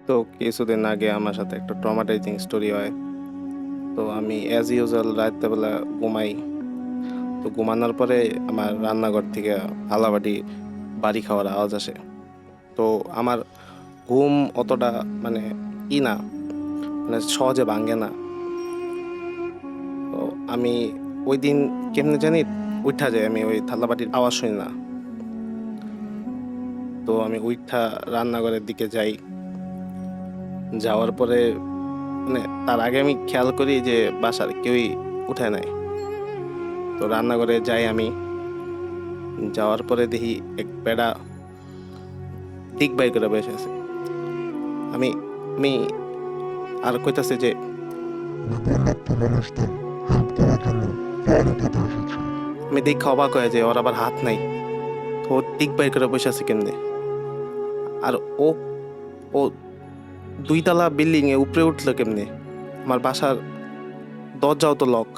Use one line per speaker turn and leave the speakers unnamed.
তো কিছুদিন আগে আমার সাথে একটা ট্রমাটাইজিং স্টোরি হয়। তো আমি অ্যাজ ইউজুয়াল রাত্রেবেলা ঘুমাই। তো ঘুমানোর পরে আমার রান্নাঘর থেকে থালাবাটি বাড়ি খাওয়ার আওয়াজ আসে। তো আমার ঘুম অতটা মানে না, মানে সহজে ভাঙে না। তো আমি ওই দিন কেমনে জানি উঠা যায়, আমি ওই থালাবাটির আওয়াজ শুনি না। তো আমি উঠা রান্নাঘরের দিকে যাই। যাওয়ার পরে মানে তার আগে আমি খেয়াল করি যে বাসার কেউই উঠে নাই। তো রান্নাঘরে যাই আমি। যাওয়ার পরে দেখি এক বেড়া দিক বাই করে বসে আছে। আমি আমি আর কইতাছে যে
আমি পর্যাপ্ত মানুষদের হেল্প করার জন্য পানি পেতে এসেছি।
আমি দেখা অবাক হয়ে যে ওর আবার হাত নাই। তো ও দিক বাই করে বসে আছে কেমনে? আর ও ও ২ তলা বিল্ডিং এ উপরে উঠলো কেমনে? আমার বাসার দরজাও তো লক।